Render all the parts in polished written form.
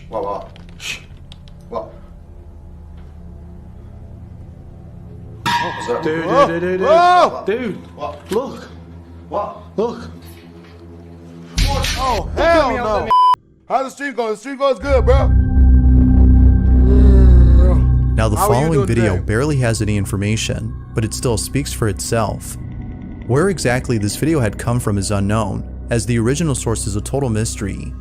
What? Shh. What? What's up? Dude. What? Look. What? Look. Oh, hell no. How's the stream going? The stream goes good, bro. Now the How are you following doing video today? barely has any information, but it still speaks for itself. Where exactly this video had come from is unknown, as the original source is a total mystery.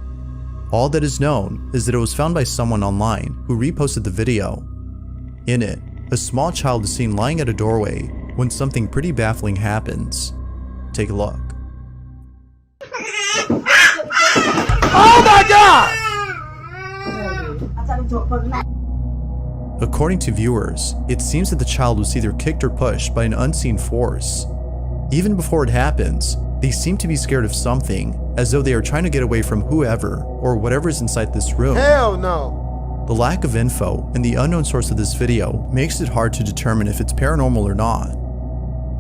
All that is known is that it was found by someone online who reposted the video. In it, a small child is seen lying at a doorway when something pretty baffling happens. Take a look. Oh my God! According to viewers, it seems that the child was either kicked or pushed by an unseen force. Even before it happens, they seem to be scared of something, as though they are trying to get away from whoever or whatever is inside this room. Hell no. The lack of info and the unknown source of this video makes it hard to determine if it's paranormal or not.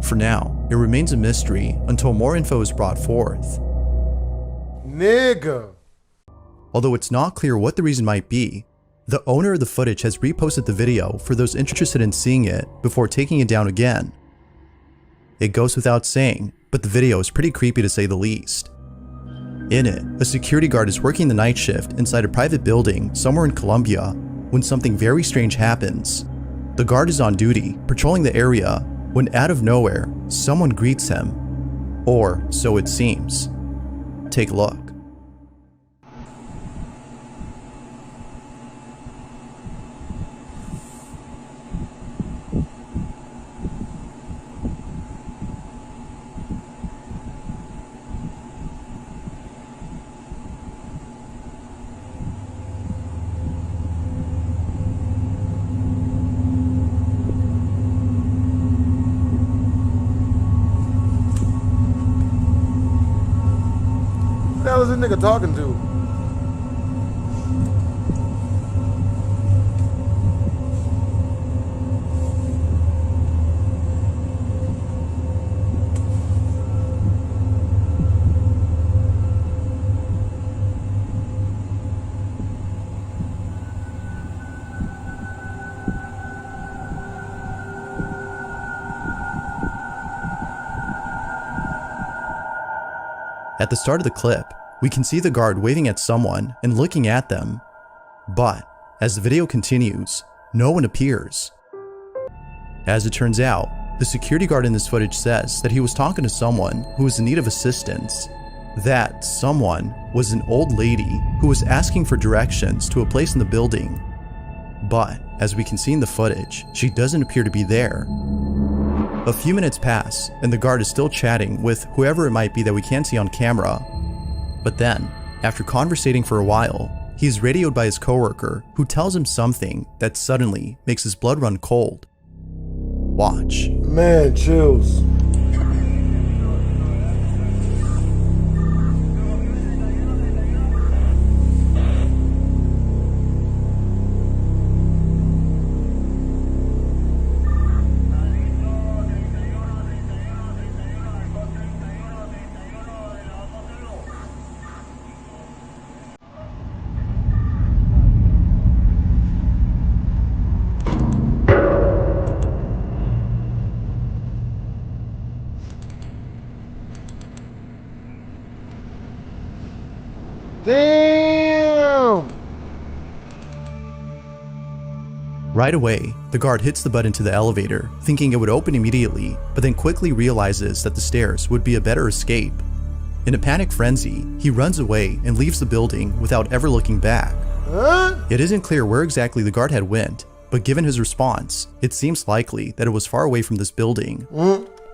For now, it remains a mystery until more info is brought forth. Nigga. Although it's not clear what the reason might be, the owner of the footage has reposted the video for those interested in seeing it before taking it down again. It goes without saying, but the video is pretty creepy to say the least. In it, a security guard is working the night shift inside a private building somewhere in Colombia when something very strange happens. The guard is on duty, patrolling the area, when out of nowhere, someone greets him. Or so it seems. Take a look. What the hell is this nigga talking to? At the start of the clip, we can see the guard waving at someone and looking at them. But, as the video continues, no one appears. As it turns out, the security guard in this footage says that he was talking to someone who was in need of assistance. That someone was an old lady who was asking for directions to a place in the building. But, as we can see in the footage, she doesn't appear to be there. A few minutes pass, and the guard is still chatting with whoever it might be that we can't see on camera. But then, after conversating for a while, he is radioed by his coworker who tells him something that suddenly makes his blood run cold. Watch. Man, chills. Damn! Right away, the guard hits the button to the elevator, thinking it would open immediately, but then quickly realizes that the stairs would be a better escape. In a panic frenzy, he runs away and leaves the building without ever looking back. Huh? It isn't clear where exactly the guard had went, but given his response, it seems likely that it was far away from this building.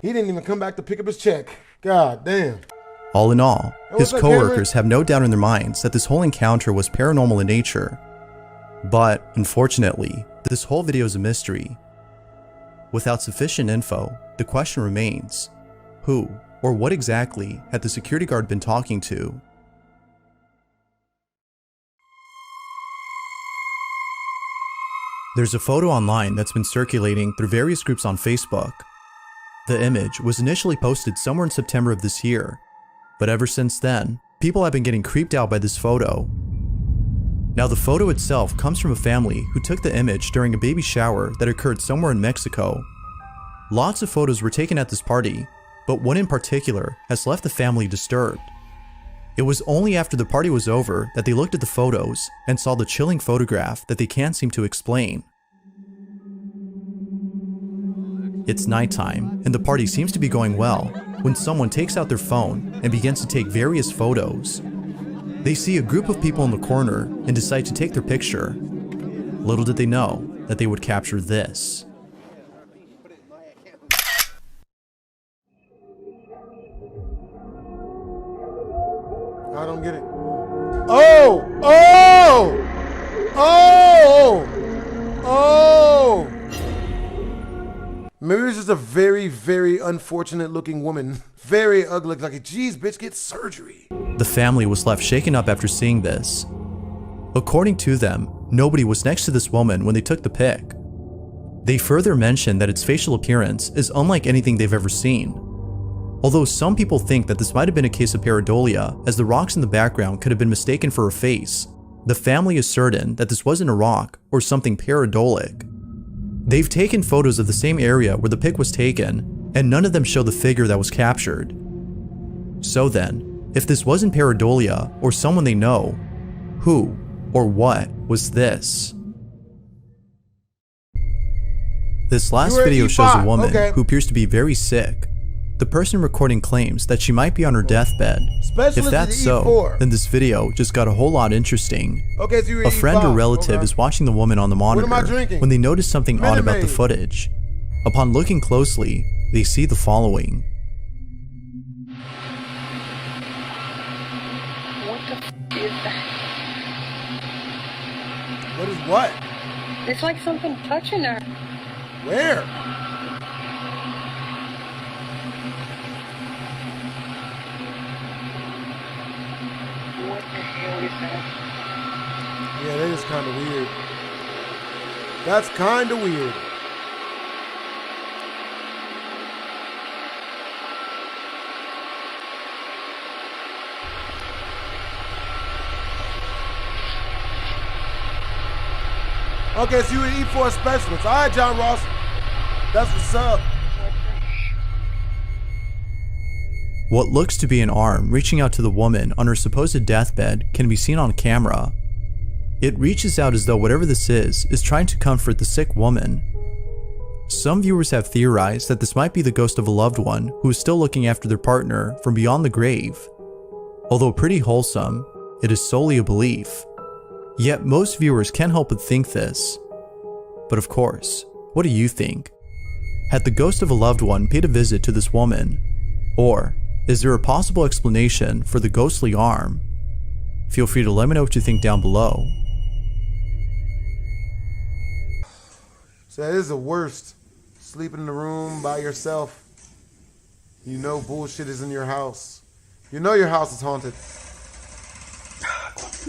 He didn't even come back to pick up his check. God damn. All in all, his what's up, coworkers have no doubt in their minds that this whole encounter was paranormal in nature. But, unfortunately, this whole video is a mystery. Without sufficient info, the question remains, who or what exactly had the security guard been talking to? There's a photo online that's been circulating through various groups on Facebook. The image was initially posted somewhere in September of this year, but ever since then, people have been getting creeped out by this photo. Now the photo itself comes from a family who took the image during a baby shower that occurred somewhere in Mexico. Lots of photos were taken at this party, but one in particular has left the family disturbed. It was only after the party was over that they looked at the photos and saw the chilling photograph that they can't seem to explain. It's nighttime, and the party seems to be going well when someone takes out their phone and begins to take various photos. They see a group of people in the corner and decide to take their picture. Little did they know that they would capture this. I don't get it. Oh! Oh! Oh! Oh! Maybe it was just a very, very unfortunate looking woman. Very ugly. Like, geez, bitch, get surgery. The family was left shaken up after seeing this. According to them, nobody was next to this woman when they took the pic. They further mentioned that its facial appearance is unlike anything they've ever seen. Although some people think that this might have been a case of pareidolia, as the rocks in the background could have been mistaken for a face, the family is certain that this wasn't a rock or something pareidolic. They've taken photos of the same area where the pic was taken, and none of them show the figure that was captured. So then, if this wasn't pareidolia or someone they know, who or what was this? This last video shows a woman who appears to be very sick. The person recording claims that she might be on her deathbed. If that's so, then this video just got a whole lot interesting. A friend or relative is watching the woman on the monitor when they notice something odd about the footage. Upon looking closely, they see the following. What the f is that? What is what? It's like something touching her. Where? What the hell is that? Yeah, that is kind of weird. That's kind of weird. Okay, so you would eat for a specialist. All right, John Ross. That's what's up. What looks to be an arm reaching out to the woman on her supposed deathbed can be seen on camera. It reaches out as though whatever this is trying to comfort the sick woman. Some viewers have theorized that this might be the ghost of a loved one who is still looking after their partner from beyond the grave. Although pretty wholesome, it is solely a belief. Yet most viewers can't help but think this. But of course, what do you think? Had the ghost of a loved one paid a visit to this woman? Or is there a possible explanation for the ghostly arm? Feel free to let me know what you think down below. So that is the worst. Sleeping in the room by yourself. You know bullshit is in your house. You know your house is haunted.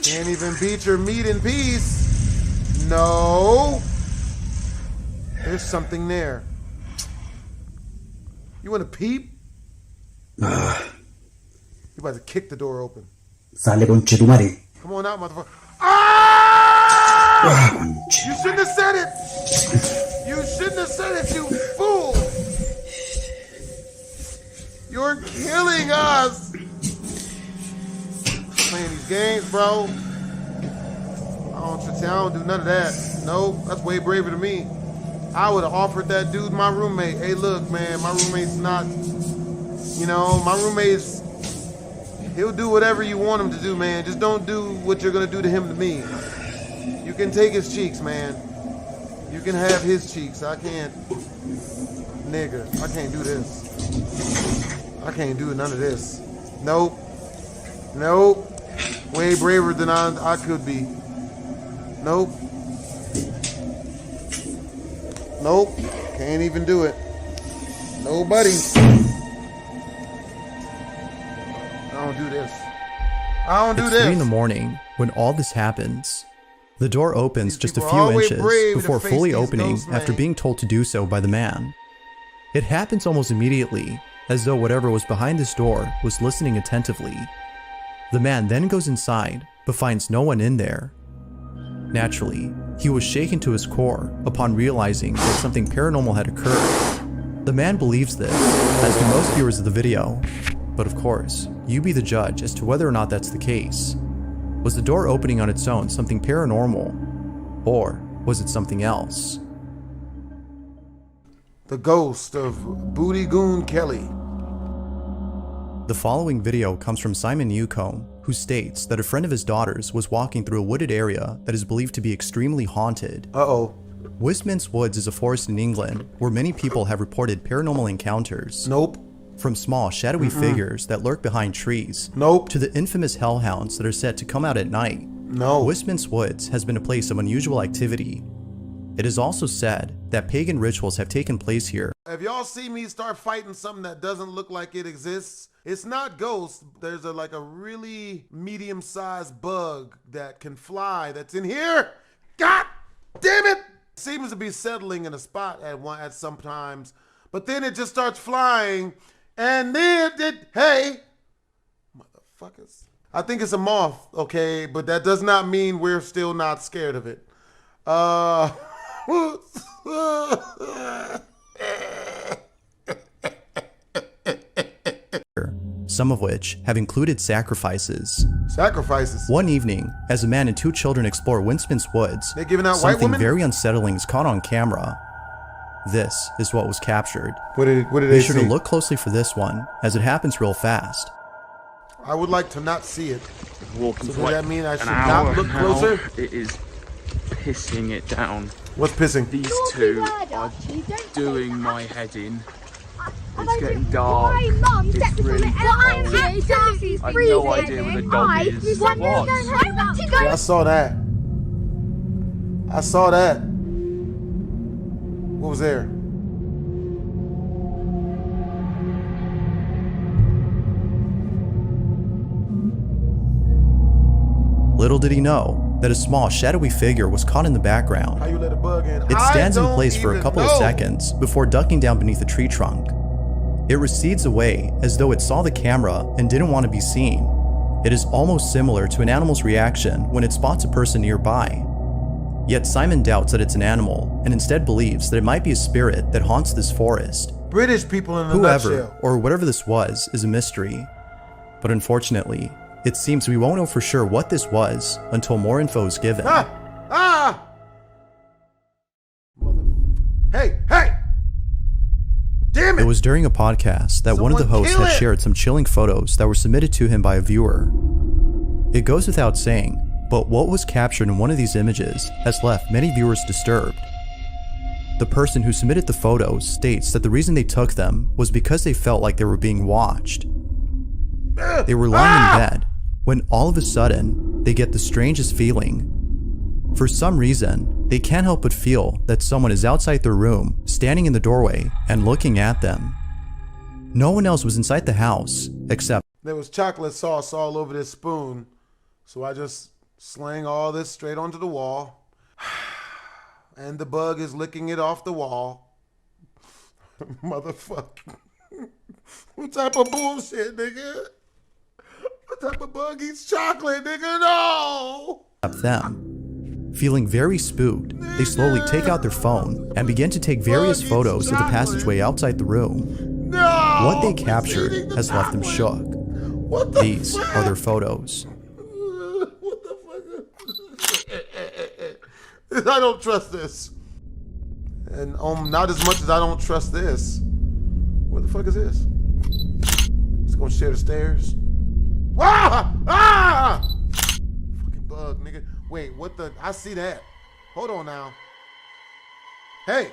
Can't even beat your meat in peace. No. There's something there. You want to peep? You about to kick the door open. Sale conchetumare. Come on out, motherfucker. Ah! You shouldn't have said it. You shouldn't have said it, you fool. You're killing us. Playing these games, bro. I don't do none of that. Nope, that's way braver than me. I would have offered that dude, my roommate, hey, look, man, my roommate's not, you know, my roommate's, he'll do whatever you want him to do, man. Just don't do what you're going to do to him to me. You can take his cheeks, man. You can have his cheeks. I can't, nigga, I can't do this. I can't do none of this. Nope. Nope. Way braver than I could be. Nope. Nope. Can't even do it. Nobody. I don't do this. I don't do this. It's 3 in the morning when all this happens. The door opens just a few inches before fully opening after being told to do so by the man. It happens almost immediately, as though whatever was behind this door was listening attentively. The man then goes inside, but finds no one in there. Naturally, he was shaken to his core upon realizing that something paranormal had occurred. The man believes this, as do most viewers of the video. But of course, you be the judge as to whether or not that's the case. Was the door opening on its own something paranormal? Or was it something else? The ghost of Booty Goon Kelly. The following video comes from Simon Newcomb, who states that a friend of his daughter's was walking through a wooded area that is believed to be extremely haunted. Uh-oh. Westminster Woods is a forest in England where many people have reported paranormal encounters. Nope. From small, shadowy figures that lurk behind trees, Nope. to the infamous hellhounds that are said to come out at night. No. Westminster Woods has been a place of unusual activity. It is also said that pagan rituals have taken place here. If y'all see me start fighting something that doesn't look like it exists, it's not ghosts. There's like a really medium-sized bug that can fly that's in here. God damn it! Seems to be settling in a spot at sometimes, but then it just starts flying, and then hey, motherfuckers. I think it's a moth, okay, but that does not mean we're still not scared of it. Some of which have included sacrifices. Sacrifices? One evening, as a man and two children explore Westminster Woods, They're giving out white something women? very unsettling is caught on camera. This is what was captured. What did Be they sure see? to look closely for this one, as it happens real fast. I would like to not see it. Walking So for does like that mean I should an hour not look now. closer? It is pissing it down. What's pissing? These two are doing my head in. It's getting dark. It's really cold. I have no idea where the dog is. What? Yeah, I saw that. I saw that. What was there? Little did he know that a small, shadowy figure was caught in the background. How you let a bug in? It stands in place for a even couple of know. seconds before ducking down beneath a tree trunk. It recedes away as though it saw the camera and didn't want to be seen. It is almost similar to an animal's reaction when it spots a person nearby. Yet Simon doubts that it's an animal and instead believes that it might be a spirit that haunts this forest. British people in a Whoever nutshell. or whatever this was is a mystery. But unfortunately, it seems we won't know for sure what this was until more info is given. Ah! Mother. Hey! Damn it! It was during a podcast that one of the Someone hosts kill had it! shared some chilling photos that were submitted to him by a viewer. It goes without saying, but what was captured in one of these images has left many viewers disturbed. The person who submitted the photos states that the reason they took them was because they felt like they were being watched. They were lying in bed when all of a sudden they get the strangest feeling. For some reason, they can't help but feel that someone is outside their room, standing in the doorway and looking at them. No one else was inside the house except There was chocolate sauce all over this spoon, so I just slang all this straight onto the wall. And the bug is licking it off the wall. Motherfucker. What type of bullshit, nigga? What type of bug eats chocolate, nigga? No! them. Feeling very spooked, they slowly take out their phone and begin to take various photos of the passageway outside the room. No! What they It's captured eating the has left them shook. What the These fuck? are their photos. What the fuck? I don't trust this. And not as much as I don't trust this. What the fuck is this? It's gonna share the stairs. Ah! Fucking bug, nigga. Wait, what the? I see that. Hold on now. Hey!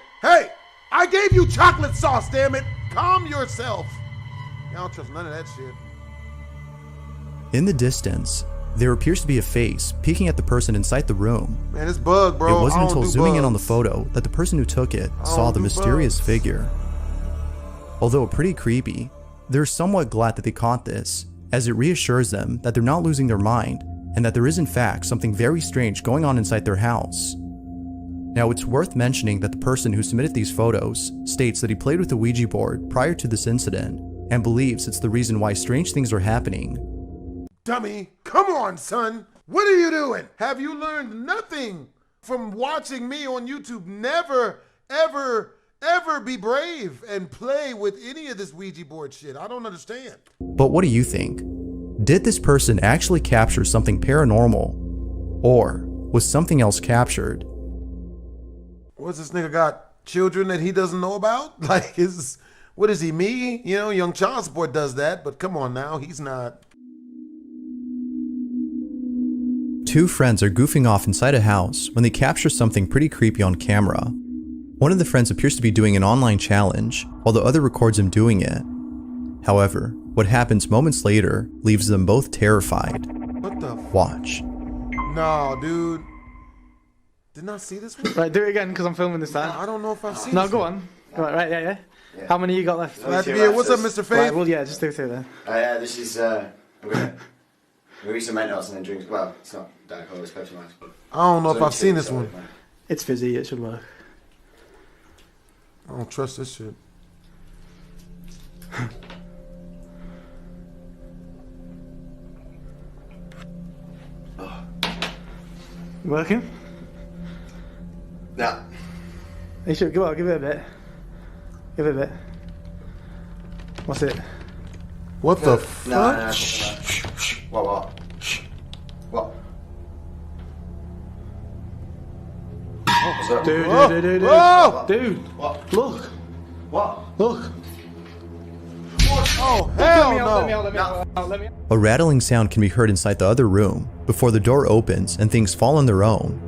I gave you chocolate sauce, damn it! Calm yourself. I don't trust none of that shit. In the distance, there appears to be a face peeking at the person inside the room. Man, this bug, bro. It wasn't I don't until do zooming in on the bugs. photo that the person who took it saw don't the do mysterious bugs. figure. Although pretty creepy, they're somewhat glad that they caught this, as it reassures them that they're not losing their mind and that there is in fact something very strange going on inside their house. Now, it's worth mentioning that the person who submitted these photos states that he played with the Ouija board prior to this incident and believes it's the reason why strange things are happening. Dummy, come on, son. What are you doing? Have you learned nothing from watching me on YouTube? Never, ever, ever be brave and play with any of this Ouija board shit. I don't understand. But what do you think? Did this person actually capture something paranormal? Or was something else captured? What's this nigga got? Children that he doesn't know about? Like, what is he, me? You know, Young Child Support does that, but come on now, he's not. Two friends are goofing off inside a house when they capture something pretty creepy on camera. One of the friends appears to be doing an online challenge, while the other records him doing it. However, what happens moments later leaves them both terrified. What the Watch. No, dude. Did not see this one? Right, do it again because I'm filming this time. I don't know if I've seen No, this go one. on. Go on, right, yeah. How many you got left? What's up, Mr. Faith? Right, well, yeah, just do two then. Yeah, this is, I'm gonna read some Mentos and then drink. Well, it's not Diet Cola, it's Pepsi Max. I don't know if I've seen this one. It's fizzy, it should work. I don't trust this shit. Working? Nah. You should, go on, give it a bit. Give it a bit. What's it? What the No. fuck? What? What? What's up? Dude. Whoa! Dude, What? look, What? look. Oh, hell no. Let me out. A rattling sound can be heard inside the other room before the door opens and things fall on their own.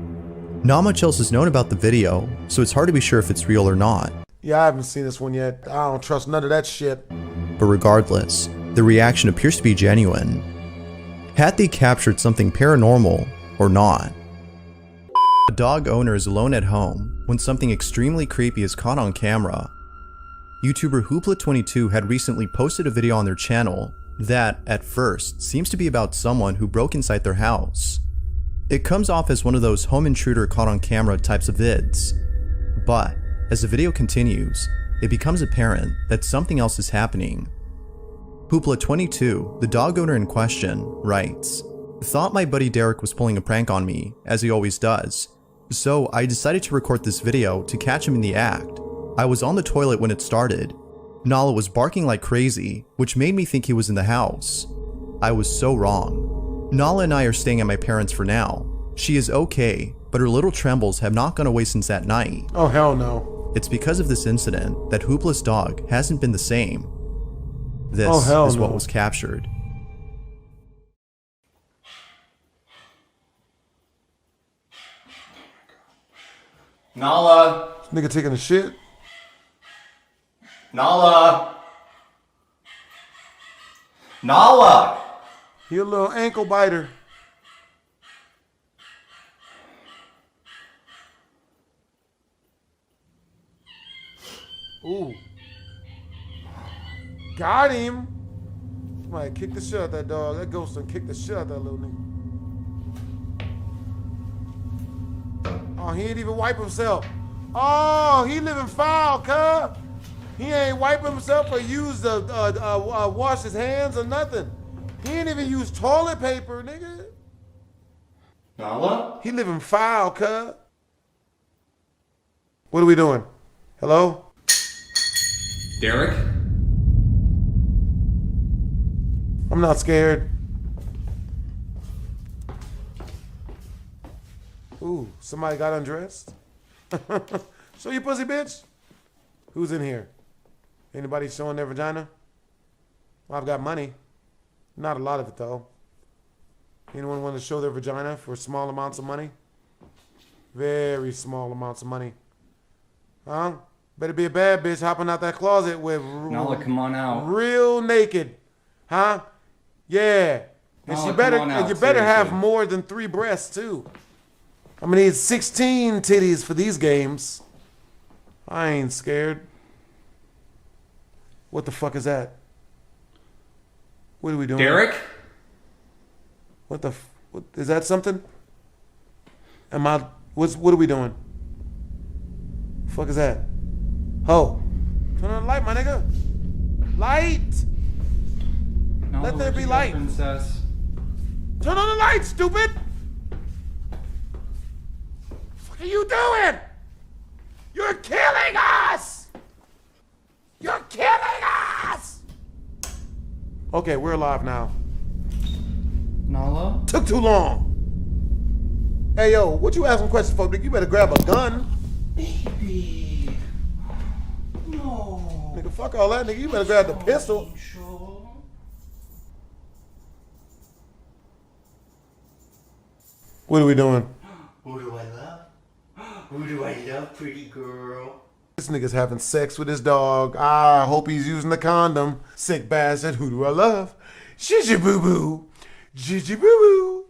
Not much else is known about the video, so it's hard to be sure if it's real or not. Yeah, I haven't seen this one yet. I don't trust none of that shit. But regardless, the reaction appears to be genuine. Had they captured something paranormal or not? A dog owner is alone at home when something extremely creepy is caught on camera. YouTuber Hoopla22 had recently posted a video on their channel that, at first, seems to be about someone who broke inside their house. It comes off as one of those home intruder caught on camera types of vids. But, as the video continues, it becomes apparent that something else is happening. Hoopla22, the dog owner in question, writes, "Thought my buddy Derek was pulling a prank on me, as he always does. So I decided to record this video to catch him in the act. I was on the toilet when it started. Nala was barking like crazy, which made me think he was in the house. I was so wrong. Nala and I are staying at my parents' for now. She is okay, but her little trembles have not gone away since that night. Oh, hell no. It's because of this incident that Hoopla's dog hasn't been the same. This is what was captured." Nala! Nigga taking a shit? Nala! Nala! He a little ankle biter. Ooh. Got him. Somebody kicked the shit out that dog. That ghost done kicked the shit out that little nigga. Oh, he ain't even wipe himself. Oh, he living foul, cuz. He ain't wipe himself or use wash his hands or nothing. He ain't even use toilet paper, nigga. Nala? He living foul, cuz. What are we doing? Hello? Derek? I'm not scared. Ooh, somebody got undressed? Show your pussy, bitch. Who's in here? Anybody showing their vagina? Well, I've got money. Not a lot of it, though. Anyone want to show their vagina for small amounts of money? Very small amounts of money. Huh? Better be a bad bitch hopping out that closet with... Nala, come on out. Real naked. Huh? Yeah. And Nala, she better, come on out, and you better have seriously. more than 3 breasts, too. I'm gonna need 16 titties for these games. I ain't scared. What the fuck is that? What are we doing? Derek? What the what, is that something? What are we doing? Fuck is that? Ho. Turn on the light, my nigga. Light! Nala, Let there where'd be you go, light. Princess? Turn on the light, stupid! are you doing? You're killing us! You're killing us! Okay, we're alive now. Nala? Took too long. Hey, yo, what you asking questions for, nigga? You better grab a gun. Baby. No. Nigga, fuck all that, nigga. You better grab the pistol. What are we doing? Who do I love? Who do I love, pretty girl? This nigga's having sex with his dog. I hope he's using the condom. Sick bastard. Who do I love? Gigi boo boo. Gigi boo boo.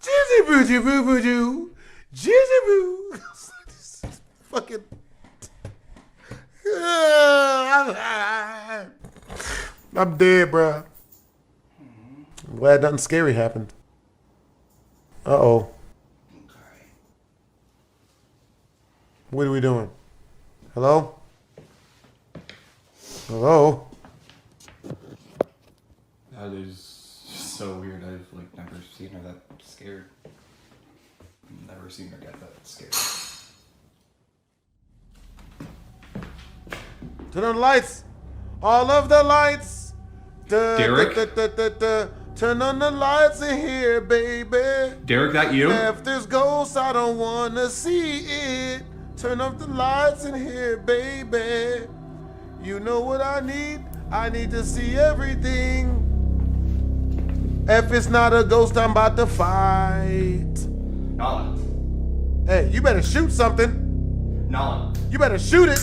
Gigi boo boo boo doo. Gigi boo. Fucking. I'm dead, bruh. I'm glad nothing scary happened. Uh-oh. Okay. What are we doing? Hello? Hello? That is so weird. I've like never seen her that scared. Never seen her get that scared. Turn on the lights. All of the lights. Derek? Turn on the lights in here, baby. Derek, that you? If there's ghosts, I don't want to see it. Turn off the lights in here, baby. You know what I need? I need to see everything. If it's not a ghost, I'm about to fight. Nala. Hey, you better shoot something. Nala. You better shoot it.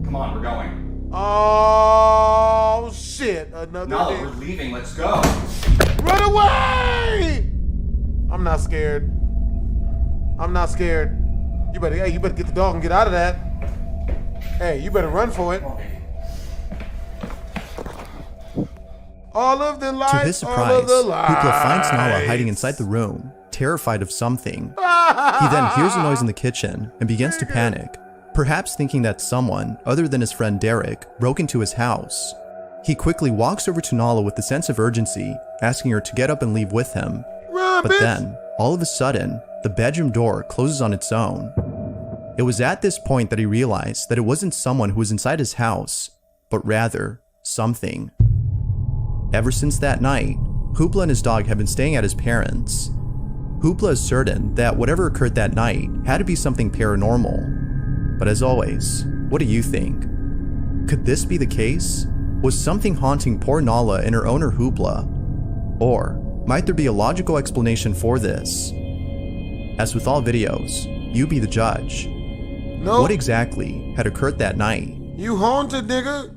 Come on, we're going. Oh, shit. Another Nala, day. we're leaving. Let's go. Run away! I'm not scared. I'm not scared. You better get the dog and get out of that. Hey, you better run for it. All of the lights. To his surprise, all of the lights. Hoopla finds Nala hiding inside the room, terrified of something. He then hears a noise in the kitchen and begins to panic, perhaps thinking that someone, other than his friend Derek, broke into his house. He quickly walks over to Nala with a sense of urgency, asking her to get up and leave with him. Run, But bitch. then, all of a sudden, the bedroom door closes on its own. It was at this point that he realized that it wasn't someone who was inside his house, but rather, something. Ever since that night, Hoopla and his dog have been staying at his parents'. Hoopla is certain that whatever occurred that night had to be something paranormal. But as always, what do you think? Could this be the case? Was something haunting poor Nala and her owner Hoopla? Or might there be a logical explanation for this? As with all videos, you be the judge. No. What exactly had occurred that night? You haunted, nigga.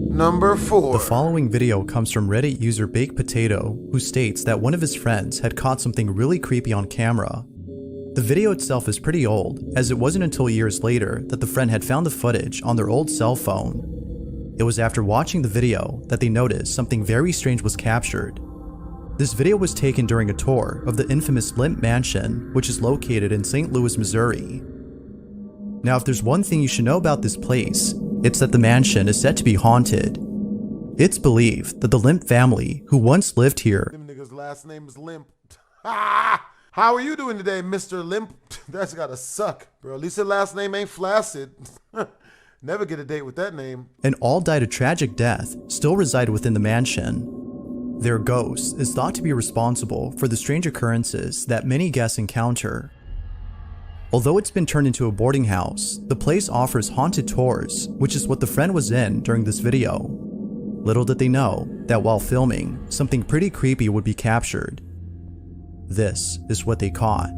Number 4. The following video comes from Reddit user Baked Potato, who states that one of his friends had caught something really creepy on camera. The video itself is pretty old, as it wasn't until years later that the friend had found the footage on their old cell phone. It was after watching the video that they noticed something very strange was captured. This video was taken during a tour of the infamous Limp Mansion, which is located in St. Louis, Missouri. Now, if there's one thing you should know about this place, it's that the mansion is said to be haunted. It's believed that the Limp family, who once lived here, Them niggas' last name is Limp. Ah! How are you doing today, Mr. Limp? That's gotta suck, bro. At least your last name ain't Flaccid. Never get a date with that name. and all died a tragic death, still reside within the mansion. Their ghost is thought to be responsible for the strange occurrences that many guests encounter. Although it's been turned into a boarding house, the place offers haunted tours, which is what the friend was in during this video. Little did they know that while filming, something pretty creepy would be captured. This is what they caught.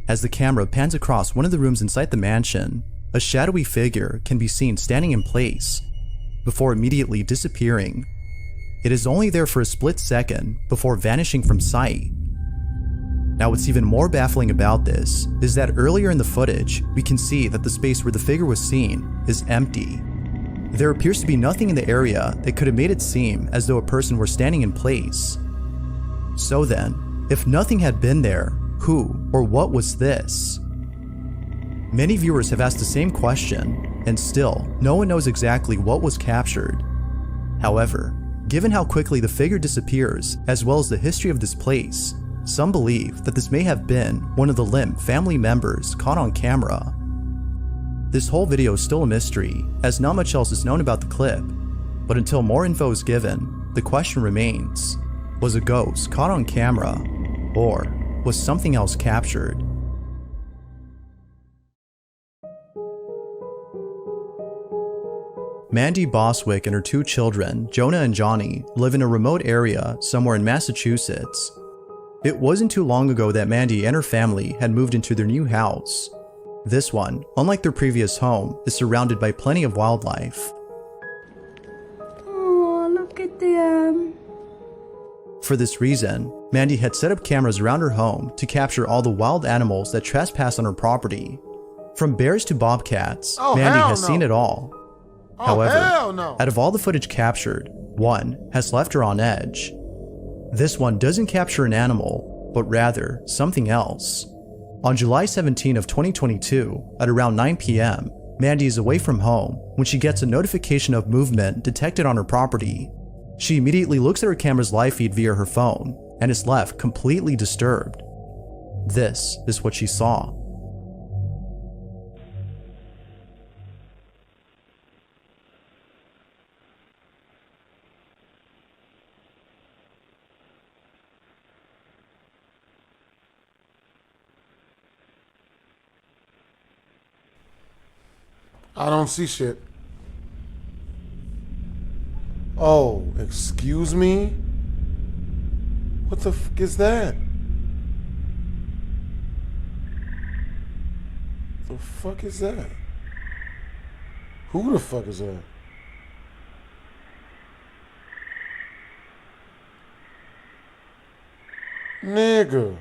As the camera pans across one of the rooms inside the mansion, a shadowy figure can be seen standing in place, before immediately disappearing. It is only there for a split second before vanishing from sight. Now what's even more baffling about this is that earlier in the footage, we can see that the space where the figure was seen is empty. There appears to be nothing in the area that could have made it seem as though a person were standing in place. So then, if nothing had been there, who or what was this? Many viewers have asked the same question, and still, no one knows exactly what was captured. However, given how quickly the figure disappears, as well as the history of this place, some believe that this may have been one of the Limp family members caught on camera. This whole video is still a mystery, as not much else is known about the clip, but until more info is given, the question remains, was a ghost caught on camera, or was something else captured? Mandy Boswick and her 2 children, Jonah and Johnny, live in a remote area somewhere in Massachusetts. It wasn't too long ago that Mandy and her family had moved into their new house. This one, unlike their previous home, is surrounded by plenty of wildlife. Oh, look at them. For this reason, Mandy had set up cameras around her home to capture all the wild animals that trespass on her property. From bears to bobcats, Mandy has seen it all. However, out of all the footage captured, one has left her on edge. This one doesn't capture an animal, but rather something else. On July 17 of 2022, at around 9 p.m., Mandy is away from home when she gets a notification of movement detected on her property. She immediately looks at her camera's live feed via her phone and is left completely disturbed. This is what she saw. I don't see shit. Oh, excuse me? What the fuck is that? The fuck is that? Who the fuck is that? Nigga.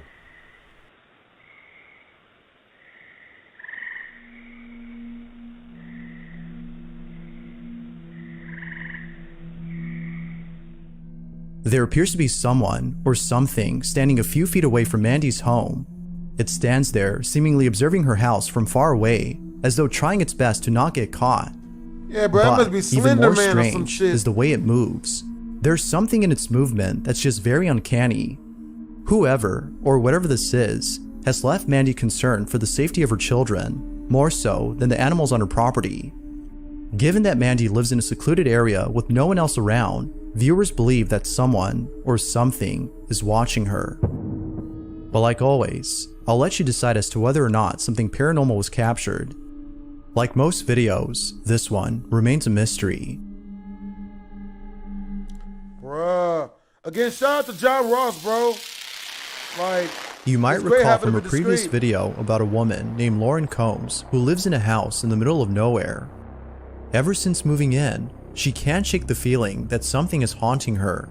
There appears to be someone or something standing a few feet away from Mandy's home. It stands there, seemingly observing her house from far away, as though trying its best to not get caught. Yeah, bro, that must be Slender even more Man or some strange shit. is the way it moves. There's something in its movement that's just very uncanny. Whoever, or whatever this is, has left Mandy concerned for the safety of her children, more so than the animals on her property. Given that Mandy lives in a secluded area with no one else around, viewers believe that someone or something is watching her. But like always, I'll let you decide as to whether or not something paranormal was captured. Like most videos, this one remains a mystery. Bruh. Again, shout out to John Ross, bro. Like, you might it's great recall having from a him in the previous screen. video about a woman named Lauren Combs who lives in a house in the middle of nowhere. Ever since moving in, she can't shake the feeling that something is haunting her.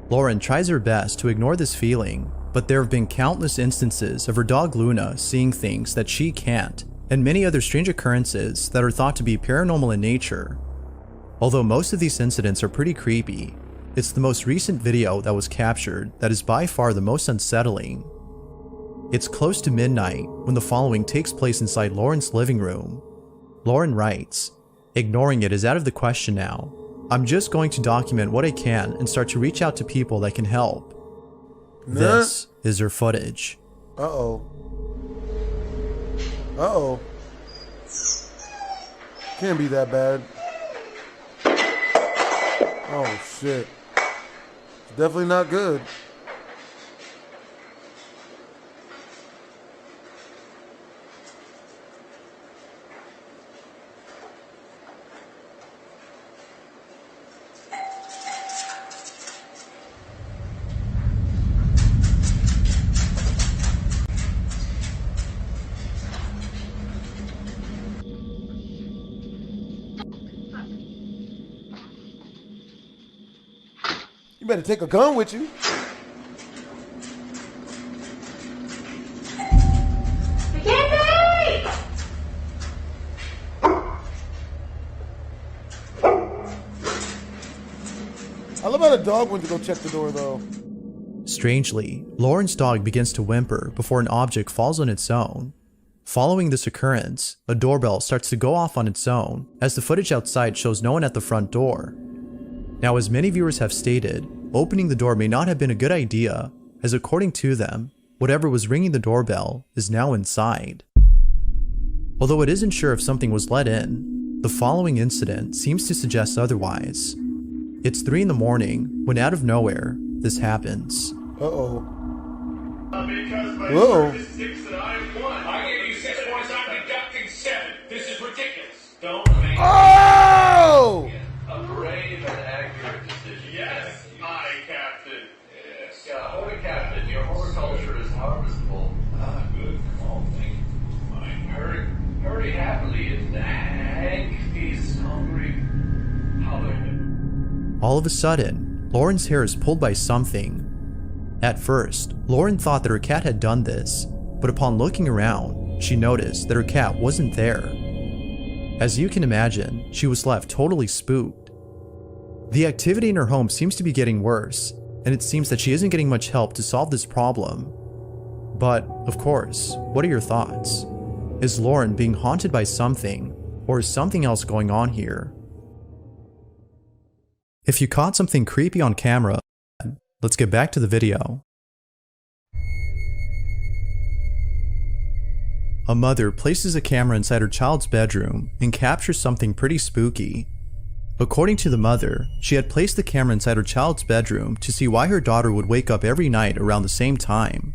Lauren tries her best to ignore this feeling, but there have been countless instances of her dog Luna seeing things that she can't, and many other strange occurrences that are thought to be paranormal in nature. Although most of these incidents are pretty creepy, it's the most recent video that was captured that is by far the most unsettling. It's close to midnight when the following takes place inside Lauren's living room. Lauren writes, "Ignoring it is out of the question now. I'm just going to document what I can and start to reach out to people that can help." This is her footage. Uh-oh. Uh-oh. Can't be that bad. Oh, shit. It's definitely not good. You better take a gun with you. I love how the dog went to go check the door though. Strangely, Lauren's dog begins to whimper before an object falls on its own. Following this occurrence, a doorbell starts to go off on its own as the footage outside shows no one at the front door. Now, as many viewers have stated, opening the door may not have been a good idea, as according to them, whatever was ringing the doorbell is now inside. Although it isn't sure if something was let in, the following incident seems to suggest otherwise. It's 3 in the morning when out of nowhere, this happens. Uh-oh. Whoa. Oh! A brave and accurate decision. Yes, aye, Captain. Yes. Holy Captain, your horticulture is harvestable. Ah, good. Oh, thank you. Hurry happily and Hank is hungry. Hallelujah. All of a sudden, Lauren's hair is pulled by something. At first, Lauren thought that her cat had done this, but upon looking around, she noticed that her cat wasn't there. As you can imagine, she was left totally spooked. The activity in her home seems to be getting worse, and it seems that she isn't getting much help to solve this problem. But, of course, what are your thoughts? Is Lauren being haunted by something, or is something else going on here? If you caught something creepy on camera, let's get back to the video. A mother places a camera inside her child's bedroom and captures something pretty spooky. According to the mother, she had placed the camera inside her child's bedroom to see why her daughter would wake up every night around the same time.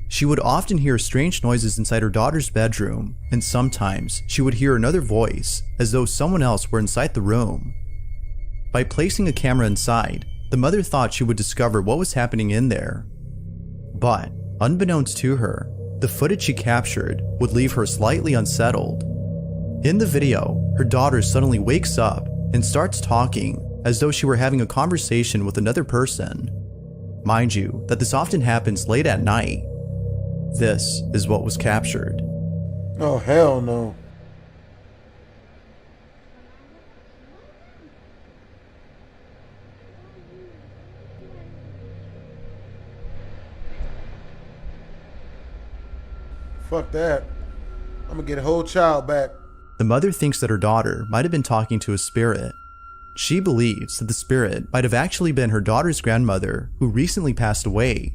She would often hear strange noises inside her daughter's bedroom, and sometimes she would hear another voice as though someone else were inside the room. By placing a camera inside, the mother thought she would discover what was happening in there. But, unbeknownst to her, the footage she captured would leave her slightly unsettled. In the video, her daughter suddenly wakes up and starts talking as though she were having a conversation with another person. Mind you, that this often happens late at night. This is what was captured. Oh, hell no. Fuck that. I'm gonna get a whole child back. The mother thinks that her daughter might have been talking to a spirit. She believes that the spirit might have actually been her daughter's grandmother who recently passed away.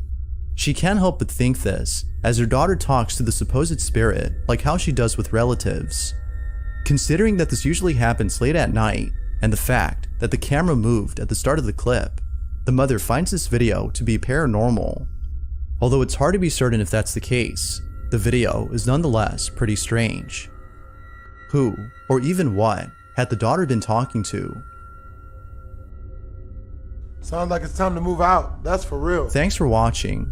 She can't help but think this, as her daughter talks to the supposed spirit like how she does with relatives. Considering that this usually happens late at night, and the fact that the camera moved at the start of the clip, the mother finds this video to be paranormal. Although it's hard to be certain if that's the case, the video is nonetheless pretty strange. Who, or even what, had the daughter been talking to? Sounds like it's time to move out. That's for real. Thanks for watching.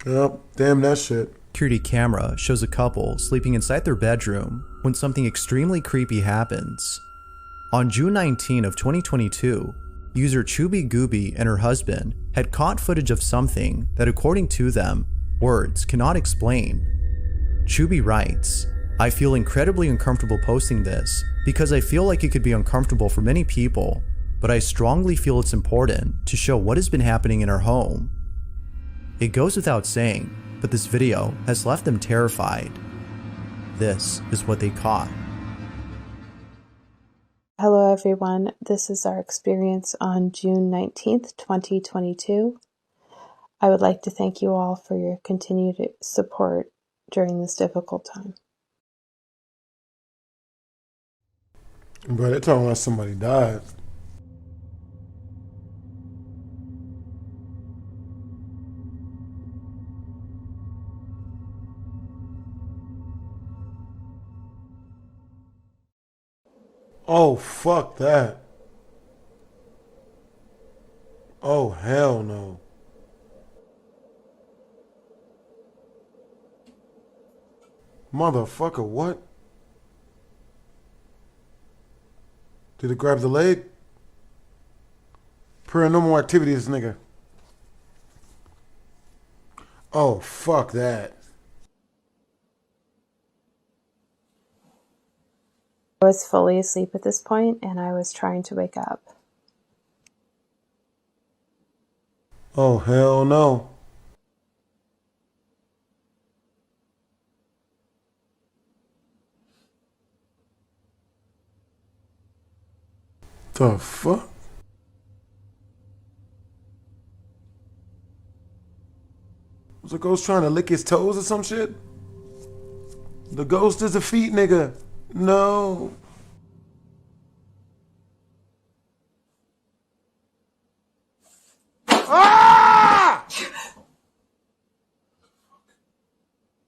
Yep, damn that shit. Security camera shows a couple sleeping inside their bedroom when something extremely creepy happens. On June 19 of 2022, user Chubby Gooby and her husband had caught footage of something that, according to them, words cannot explain. Chubby writes, "I feel incredibly uncomfortable posting this because I feel like it could be uncomfortable for many people, but I strongly feel it's important to show what has been happening in our home." It goes without saying, but this video has left them terrified. This is what they caught. Hello everyone, this is our experience on June 19th, 2022. I would like to thank you all for your continued support during this difficult time. Bro, they're talking about somebody died. Oh, fuck that. Oh, hell no. Motherfucker, what? Did it grab the leg? Paranormal activity, this nigga. Oh, fuck that. I was fully asleep at this point and I was trying to wake up. Oh, hell no. The fuck? Was the ghost trying to lick his toes or some shit? The ghost is a feet nigga. No. Ah!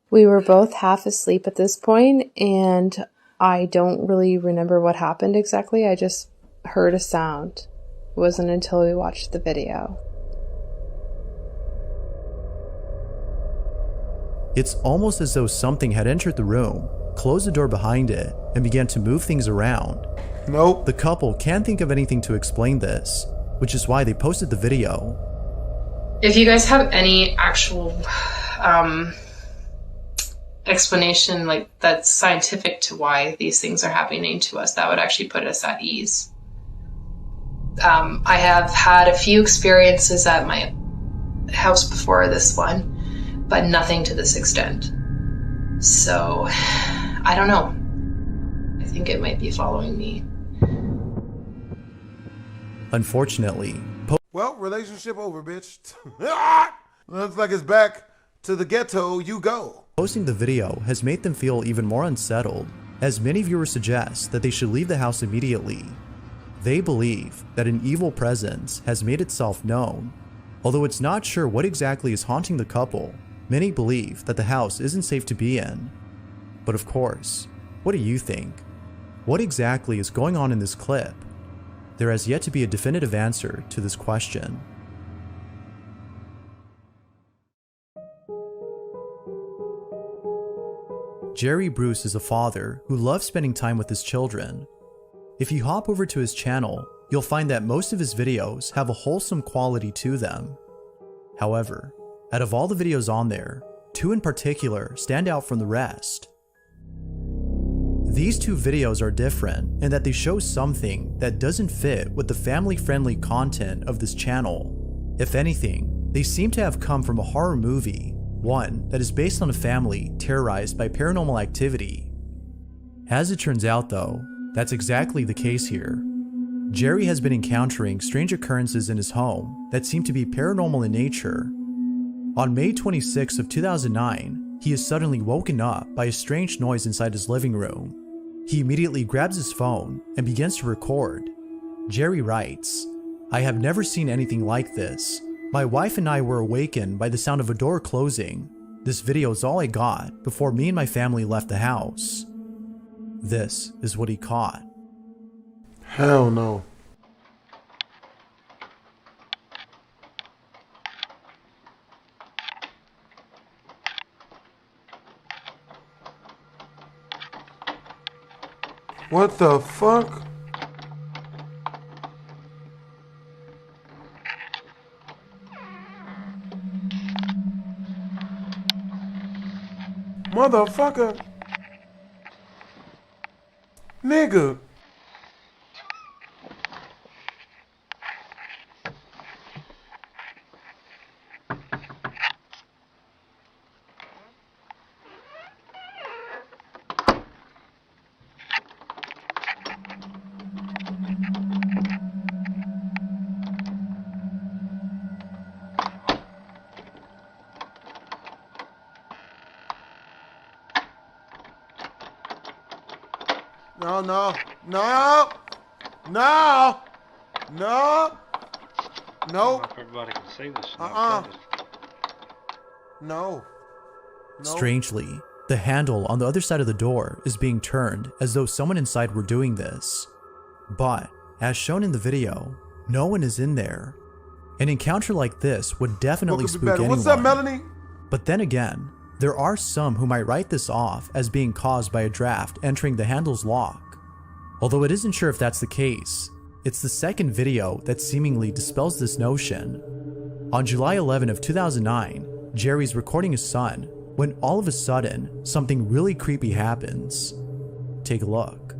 We were both half asleep at this point, and I don't really remember what happened exactly. I just heard a sound. It wasn't until we watched the video. It's almost as though something had entered the room, closed the door behind it, and began to move things around. Nope. The couple can't think of anything to explain this, which is why they posted the video. If you guys have any actual explanation like that's scientific to why these things are happening to us, that would actually put us at ease. I have had a few experiences at my house before this one, but nothing to this extent. So, I don't know. I think it might be following me. Unfortunately, well, relationship over, bitch. Looks like it's back to the ghetto you go. Posting the video has made them feel even more unsettled, as many viewers suggest that they should leave the house immediately. They believe that an evil presence has made itself known. Although it's not sure what exactly is haunting the couple, many believe that the house isn't safe to be in. But of course, what do you think? What exactly is going on in this clip? There has yet to be a definitive answer to this question. Jerry Bruce is a father who loves spending time with his children. If you hop over to his channel, you'll find that most of his videos have a wholesome quality to them. However, out of all the videos on there, two in particular stand out from the rest. These two videos are different in that they show something that doesn't fit with the family-friendly content of this channel. If anything, they seem to have come from a horror movie, one that is based on a family terrorized by paranormal activity. As it turns out though, that's exactly the case here. Jerry has been encountering strange occurrences in his home that seem to be paranormal in nature. On May 26 of 2009, he is suddenly woken up by a strange noise inside his living room. He immediately grabs his phone and begins to record. Jerry writes, "I have never seen anything like this. My wife and I were awakened by the sound of a door closing. This video is all I got before me and my family left the house." This is what he caught. Hell no. What the fuck? Motherfucker. Nigga. No, no, no, no, no, no. If everybody can see this. No. Strangely, the handle on the other side of the door is being turned as though someone inside were doing this. But, as shown in the video, no one is in there. An encounter like this would definitely spook anyone. What's up, Melanie? But then again, there are some who might write this off as being caused by a draft entering the handle's lock. Although it isn't sure if that's the case, it's the second video that seemingly dispels this notion. On July 11 of 2009, Jerry's recording his son when all of a sudden, something really creepy happens. Take a look.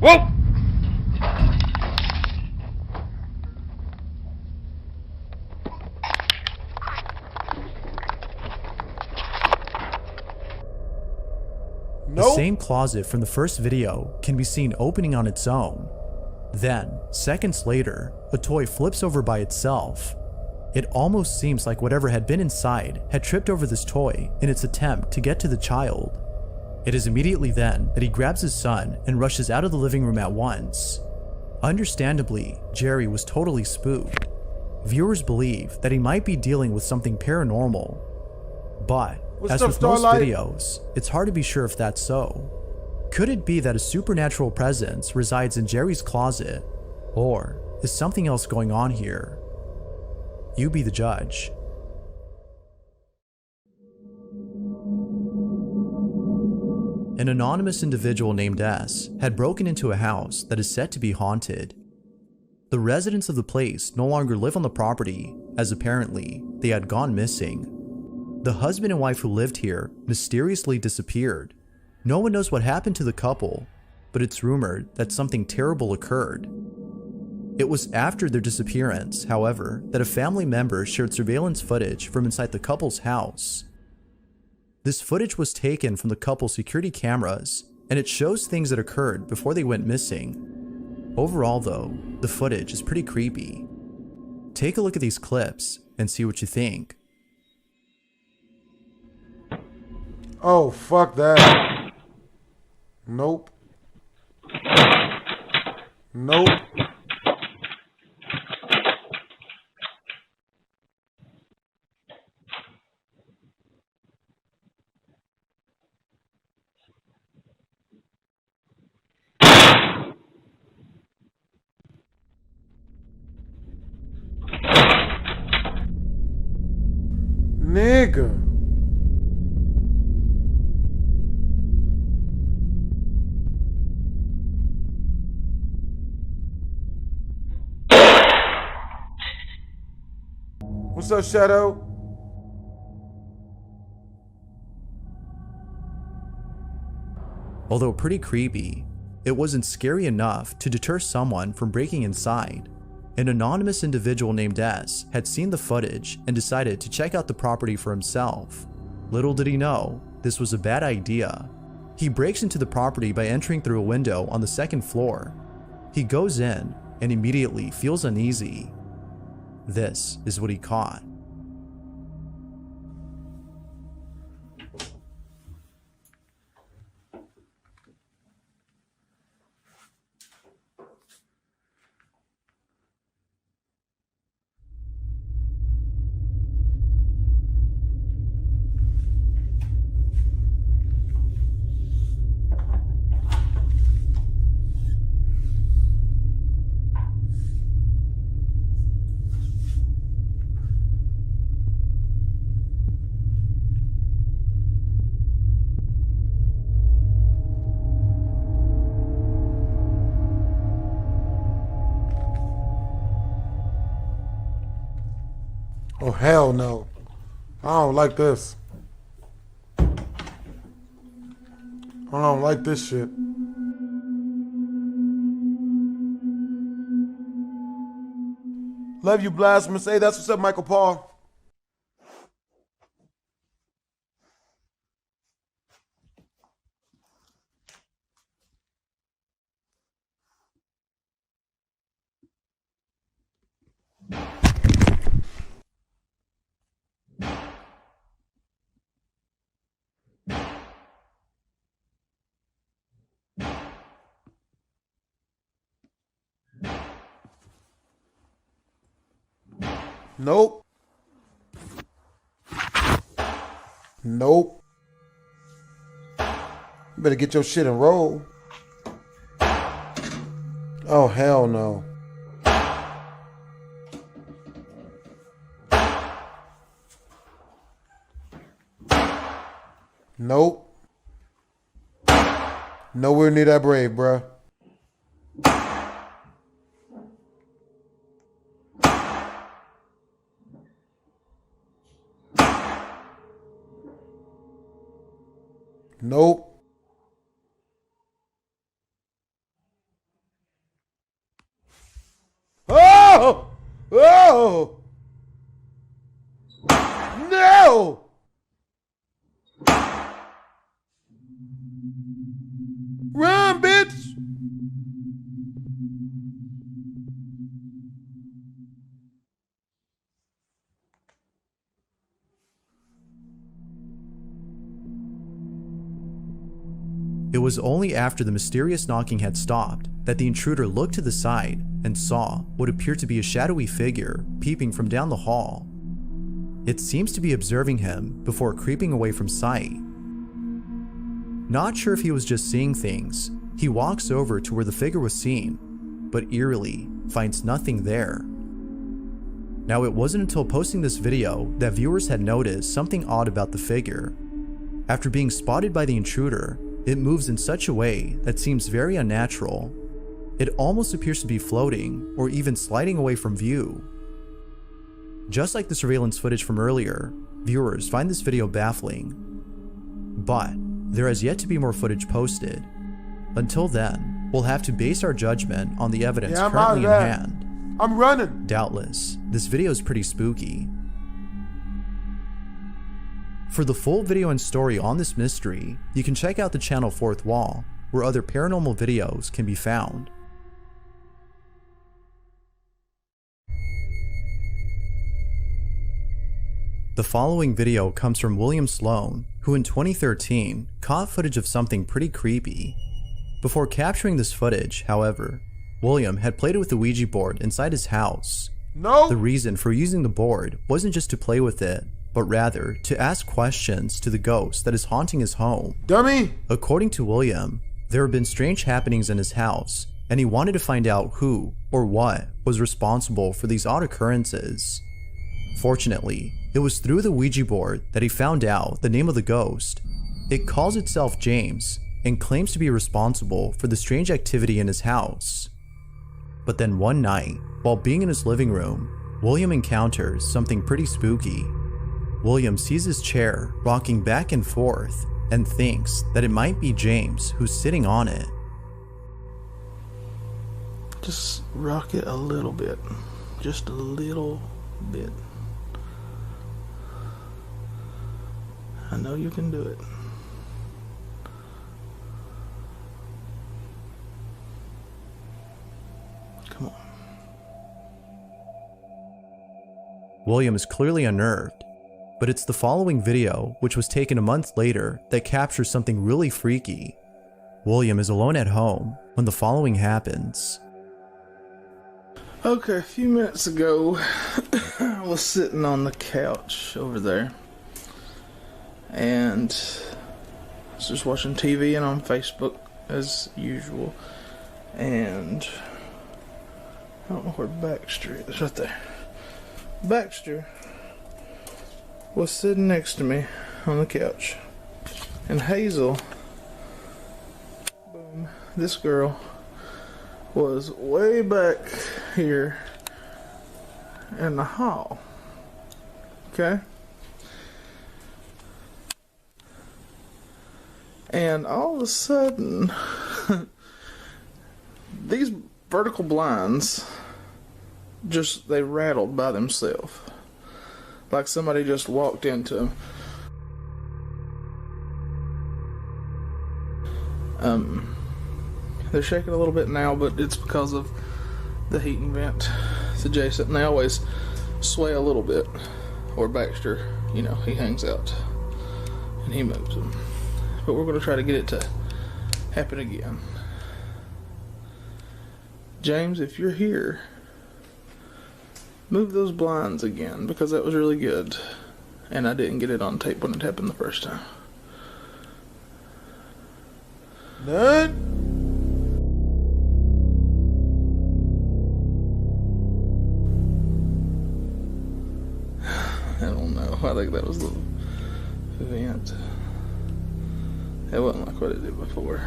Whoa! The same closet from the first video can be seen opening on its own. Then, seconds later, a toy flips over by itself. It almost seems like whatever had been inside had tripped over this toy in its attempt to get to the child. It is immediately then that he grabs his son and rushes out of the living room at once. Understandably, Jerry was totally spooked. Viewers believe that he might be dealing with something paranormal. But, as with most videos, it's hard to be sure if that's so. Could it be that a supernatural presence resides in Jerry's closet? Or is something else going on here? You be the judge. An anonymous individual named S had broken into a house that is said to be haunted. The residents of the place no longer live on the property, as apparently they had gone missing. The husband and wife who lived here mysteriously disappeared. No one knows what happened to the couple, but it's rumored that something terrible occurred. It was after their disappearance, however, that a family member shared surveillance footage from inside the couple's house. This footage was taken from the couple's security cameras, and it shows things that occurred before they went missing. Overall though, the footage is pretty creepy. Take a look at these clips and see what you think. Oh, fuck that. Nope. Nope. Nigga. What's up, Shadow? Although pretty creepy, it wasn't scary enough to deter someone from breaking inside. An anonymous individual named S had seen the footage and decided to check out the property for himself. Little did he know, this was a bad idea. He breaks into the property by entering through a window on the second floor. He goes in and immediately feels uneasy. This is what he caught. Oh, hell no. I don't like this. I don't like this shit. Love you, Blasphemous. Hey, that's what's up, Michael Paul. Nope. Nope. You better get your shit and roll. Oh, hell no. Nope. Nowhere near that brave, bruh. Nope. was only after the mysterious knocking had stopped that the intruder looked to the side and saw what appeared to be a shadowy figure peeping from down the hall. It seems to be observing him before creeping away from sight. Not sure if he was just seeing things, he walks over to where the figure was seen, but eerily finds nothing there. Now, it wasn't until posting this video that viewers had noticed something odd about the figure. After being spotted by the intruder, it moves in such a way that seems very unnatural. It almost appears to be floating or even sliding away from view. Just like the surveillance footage from earlier, viewers find this video baffling. But there has yet to be more footage posted. Until then, we'll have to base our judgment on the evidence currently in hand. I'm running. Doubtless, this video is pretty spooky. For the full video and story on this mystery, you can check out the channel Fourth Wall, where other paranormal videos can be found. The following video comes from William Sloan, who in 2013 caught footage of something pretty creepy. Before capturing this footage, however, William had played with the Ouija board inside his house. No! The reason for using the board wasn't just to play with it, but rather to ask questions to the ghost that is haunting his home. Dummy! According to William, there have been strange happenings in his house, and he wanted to find out who or what was responsible for these odd occurrences. Fortunately, it was through the Ouija board that he found out the name of the ghost. It calls itself James and claims to be responsible for the strange activity in his house. But then one night, while being in his living room, William encounters something pretty spooky. William sees his chair rocking back and forth and thinks that it might be James who's sitting on it. Just rock it a little bit. Just a little bit. I know you can do it. Come on. William is clearly unnerved, but it's the following video, which was taken a month later, that captures something really freaky. William is alone at home when the following happens. Okay, a few minutes ago, I was sitting on the couch over there, and I was just watching TV and on Facebook as usual, and I don't know where Baxter is. Right there. Baxter was sitting next to me on the couch, and Hazel, boom, this girl, was way back here in the hall. Okay? And all of a sudden, these vertical blinds they rattled by themselves. Like somebody just walked into them. They're shaking a little bit now, but it's because of the heating vent. It's adjacent, and they always sway a little bit. Or Baxter, you know, he hangs out and he moves them. But we're going to try to get it to happen again. James, if you're here, move those blinds again, because that was really good. And I didn't get it on tape when it happened the first time. None? I don't know. I think that was the vent. It wasn't like what it did before.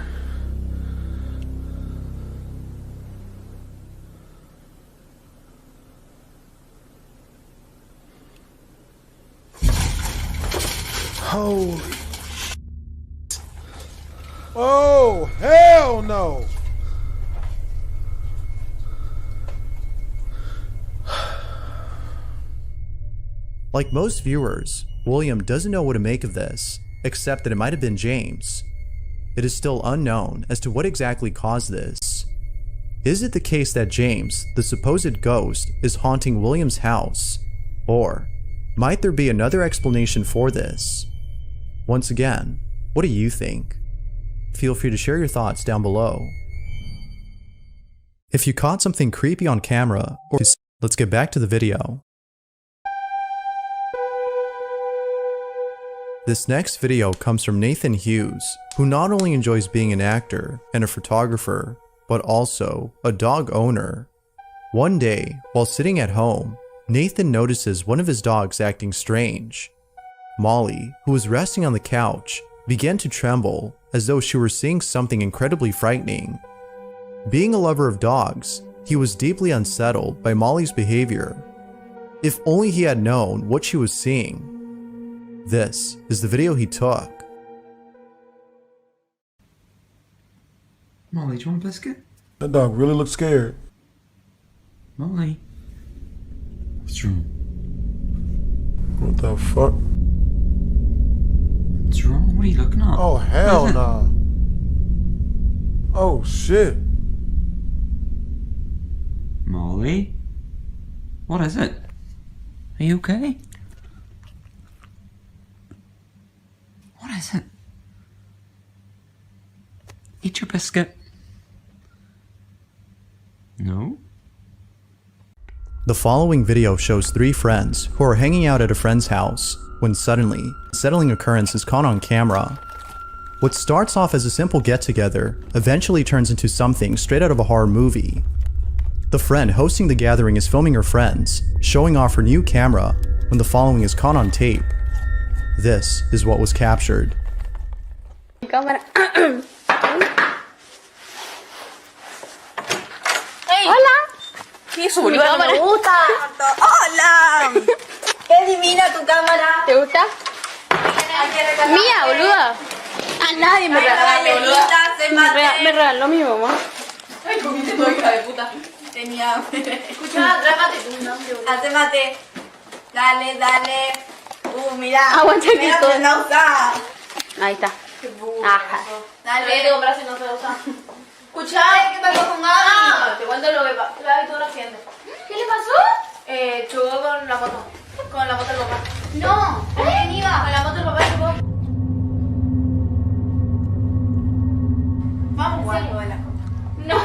Holy. Oh, hell no. Like most viewers, William doesn't know what to make of this, except that it might have been James. It is still unknown as to what exactly caused this. Is it the case that James, the supposed ghost, is haunting William's house? Or might there be another explanation for this? Once again, what do you think? Feel free to share your thoughts down below. If you caught something creepy on camera, let's get back to the video. This next video comes from Nathan Hughes, who not only enjoys being an actor and a photographer, but also a dog owner. One day, while sitting at home, Nathan notices one of his dogs acting strange. Molly, who was resting on the couch, began to tremble as though she were seeing something incredibly frightening. Being a lover of dogs, he was deeply unsettled by Molly's behavior. If only he had known what she was seeing. This is the video he took. Molly, do you want a biscuit? That dog really looks scared. Molly. What's wrong? What the fuck? What's wrong? What are you looking at? Oh, hell nah. Oh, shit. Molly? What is it? Are you okay? What is it? Eat your biscuit. No? The following video shows three friends who are hanging out at a friend's house when suddenly, a unsettling occurrence is caught on camera. What starts off as a simple get-together eventually turns into something straight out of a horror movie. The friend hosting the gathering is filming her friends, showing off her new camera when the following is caught on tape. This is what was captured. Cámara. Hola. ¿Qué es, boluda? No me gusta. Hola. Qué divina tu cámara. ¿Te gusta? Mía, boluda. A nadie me regaló. Me regaló mi mamá. Ay, comiste todo, hija de puta. Tenía hambre. Escucha, trágate tu hace mate. Dale, dale. Mirá. Aguanta que mirá, todo. se la usa. Ahí está. Ajá. Dale. ¿Qué te compras si no se la usa? Escuchá, ¿qué pasó con Gaby? Te cuento lo que pasó. Gaby tuvo un accidente. ¿Qué le pasó? Chocó con la moto. Con la moto del papá. No. ¿Con quién iba? Con la moto del papá chocó. Vamos a jugar lo de la copa. No,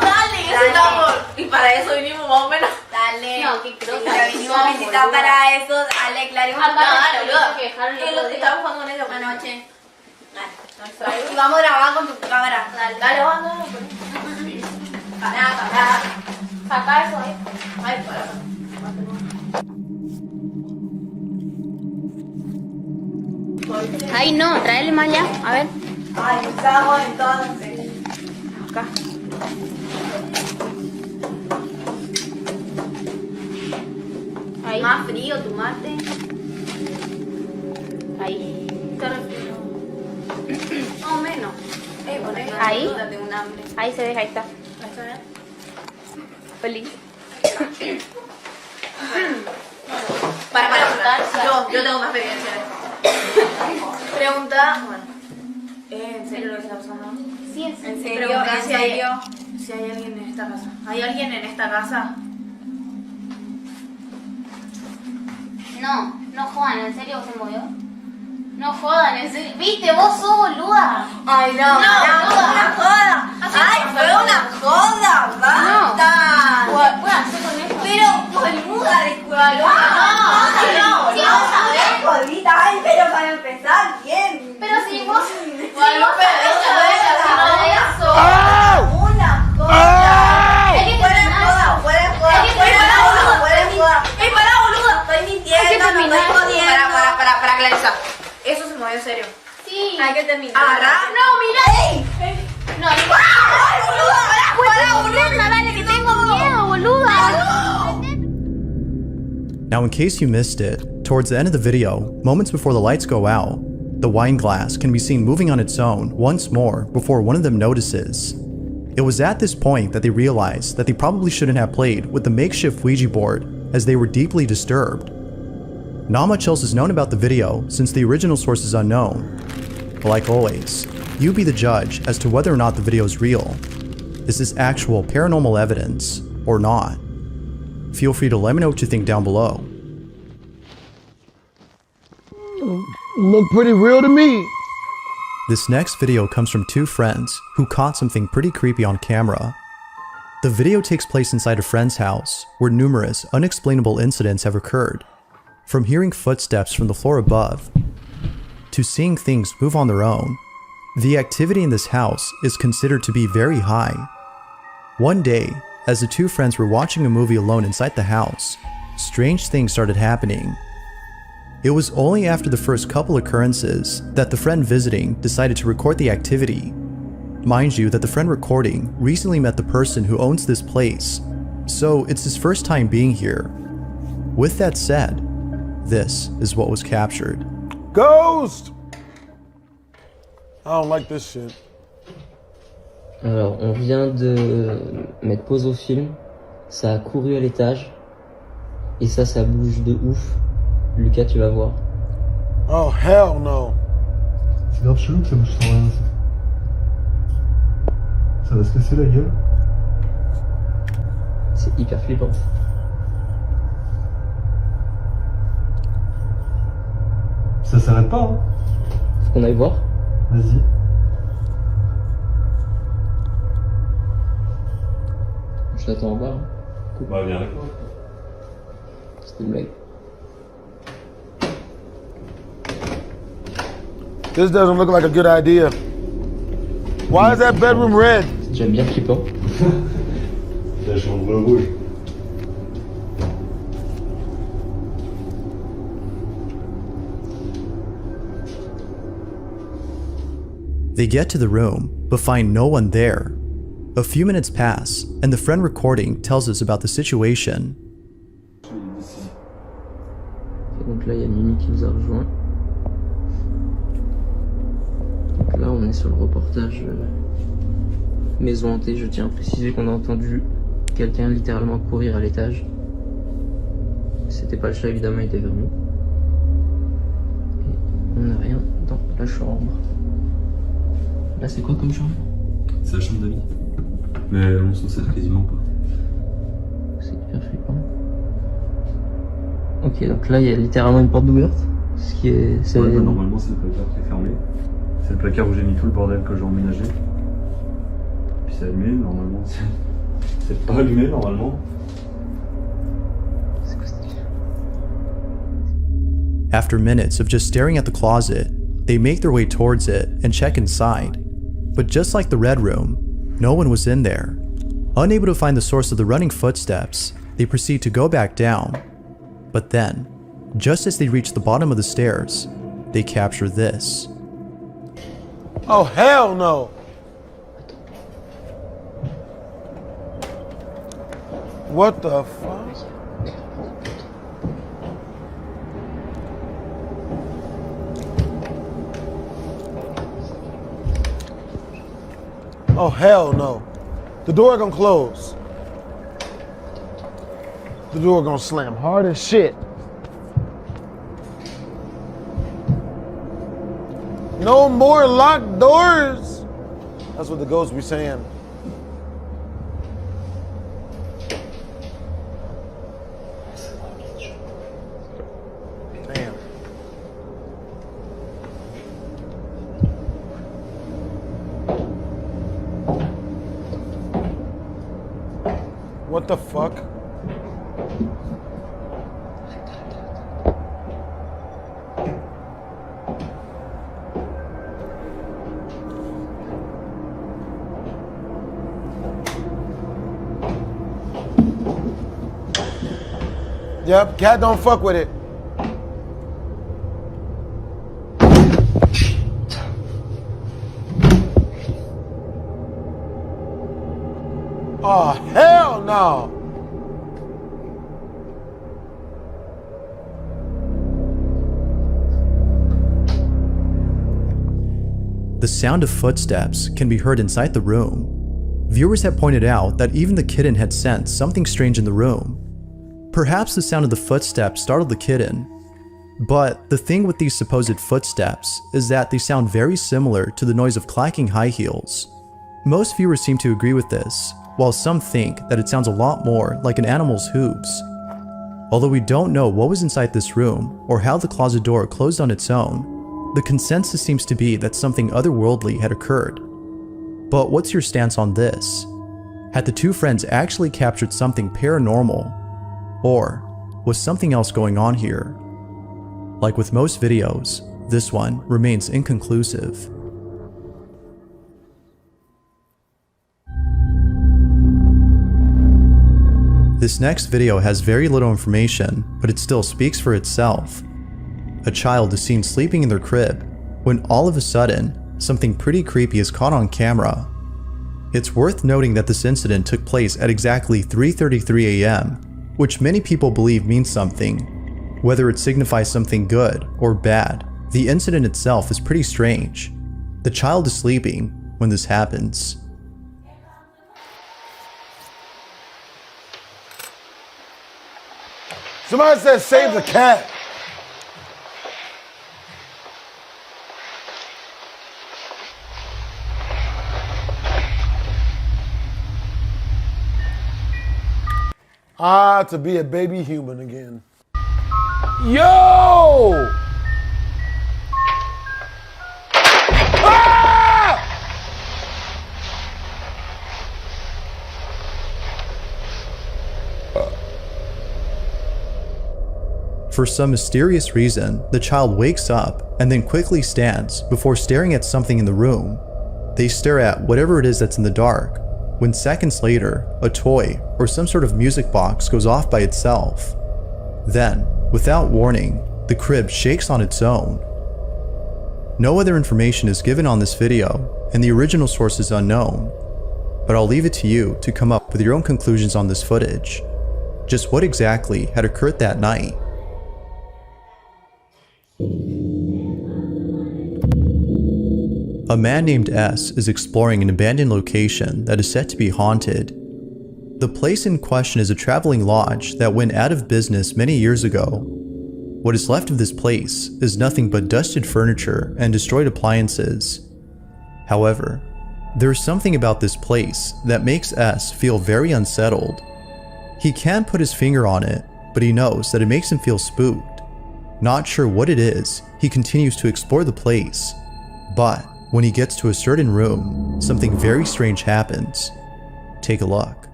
dale, eso estamos. Y para eso vinimos más o menos. Dale. No, qué crosa. Ya vinimos a visitar para eso. Dale, claro. Dale, boludo. Que estamos jugando con ellos anoche. Dale. Y vamos a grabar con tu cámara. Dale, vamos. Pará. Saca eso ahí. Ay, pará. Ahí no, tráele más ya. A ver. Ay, estamos entonces. Acá. Ahí. Más frío tu mate. Ahí. No, menos. Ahí. Tengo un hambre. Ahí se deja, ahí está. Feliz. Para. Yo tengo más experiencia. Pregunta, bueno. ¿En serio lo que está pasando? Sí, ¿En serio? Si hay alguien en esta casa. ¿Hay alguien en esta casa? No jodan, ¿en serio se movió? No jodan, ¿en serio? ¿Viste? Vos sos boluda. Ay, no, una joda. Ay, fue una joda, basta. No. Voy a hacer con esto. Pero, boluda, disculpa. No, vamos a ver, jodita. Ay, pero para empezar, bien. Pero si vos... Bueno, pero eso. Una joda. Fuera joda. ¡Ey, pará, boluda! Estoy mintiendo, no estoy jodiendo. Para clarizar. Eso se movió en serio. Sí. Hay que terminar. No, mira. ¡Ey! No, ¡ay, boluda! boluda! Dale, que tengo miedo, boluda. Now, in case you missed it, towards the end of the video, moments before the lights go out, the wine glass can be seen moving on its own once more before one of them notices. It was at this point that they realized that they probably shouldn't have played with the makeshift Ouija board, as they were deeply disturbed. Not much else is known about the video since the original source is unknown. But like always, you be the judge as to whether or not the video is real. Is this actual paranormal evidence or not? Feel free to let me know what you think down below. Look pretty real to me. This next video comes from two friends who caught something pretty creepy on camera. The video takes place inside a friend's house where numerous unexplainable incidents have occurred. From hearing footsteps from the floor above to seeing things move on their own, the activity in this house is considered to be very high. One day, as the two friends were watching a movie alone inside the house, strange things started happening. It was only after the first couple occurrences that the friend visiting decided to record the activity. Mind you that the friend recording recently met the person who owns this place, so it's his first time being here. With that said, this is what was captured. Ghost! I don't like this shit. Alors, on vient de mettre pause au film, ça a couru à l'étage, et ça bouge de ouf. Lucas, tu vas voir. Oh, hell no. C'est grave chelou que ça bouge sans rien. Ça va se casser la gueule. C'est hyper flippant. Ça s'arrête pas, hein. Faut qu'on aille voir. Vas-y. Je t'attends en bas. Hein. Cool. Bah, viens avec moi. C'était une blague. This doesn't look like a good idea. Why is that bedroom red? J'aime bien flippant. La chambre rouge. They get to the room, but find no one there. A few minutes pass, and the friend recording tells us about the situation. Donc là, il y a Mimi qui nous a rejoint. Donc là, on est sur le reportage maison hantée. Je tiens à préciser qu'on a entendu quelqu'un littéralement courir à l'étage. C'était pas le chat, évidemment, il était vers nous. Et on n'a rien dans la chambre. Là, c'est quoi comme chambre? C'est la chambre d'amis. Mais on s'en sert quasiment pas. C'est hyper flippant. Ok, donc là, il y a littéralement une porte ouverte. Ce qui est... Ouais, bah, normalement, c'est le placard qui est fermé. C'est le placard où j'ai mis tout le bordel que j'ai emménagé. Puis c'est allumé, normalement. C'est pas allumé, normalement. C'est quoi cette... After minutes of just staring at the closet, they make their way towards it and check inside. But just like the red room, no one was in there. Unable to find the source of the running footsteps, they proceed to go back down. But then, just as they reach the bottom of the stairs, they capture this. Oh, hell no! What the fuck? Oh, hell no. The door gonna close. The door gonna slam hard as shit. No more locked doors. That's what the ghosts be saying. Damn. What the fuck? Yep, cat don't fuck with it. Oh, hell no. The sound of footsteps can be heard inside the room. Viewers have pointed out that even the kitten had sensed something strange in the room. Perhaps the sound of the footsteps startled the kitten. But the thing with these supposed footsteps is that they sound very similar to the noise of clacking high heels. Most viewers seem to agree with this, while some think that it sounds a lot more like an animal's hooves. Although we don't know what was inside this room or how the closet door closed on its own, the consensus seems to be that something otherworldly had occurred. But what's your stance on this? Had the two friends actually captured something paranormal? Or was something else going on here? Like with most videos, this one remains inconclusive. This next video has very little information, but it still speaks for itself. A child is seen sleeping in their crib, when all of a sudden, something pretty creepy is caught on camera. It's worth noting that this incident took place at exactly 3:33 a.m., which many people believe means something. Whether it signifies something good or bad, the incident itself is pretty strange. The child is sleeping when this happens. Somebody said save the cat. To be a baby human again. Yo! For some mysterious reason, the child wakes up and then quickly stands before staring at something in the room. They stare at whatever it is that's in the dark, when seconds later, a toy or some sort of music box goes off by itself. Then, without warning, the crib shakes on its own. No other information is given on this video, and the original source is unknown, but I'll leave it to you to come up with your own conclusions on this footage. Just what exactly had occurred that night? A man named S is exploring an abandoned location that is said to be haunted. The place in question is a traveling lodge that went out of business many years ago. What is left of this place is nothing but dusted furniture and destroyed appliances. However, there is something about this place that makes S feel very unsettled. He can't put his finger on it, but he knows that it makes him feel spooked. Not sure what it is, he continues to explore the place. But when he gets to a certain room, something very strange happens. Take a look.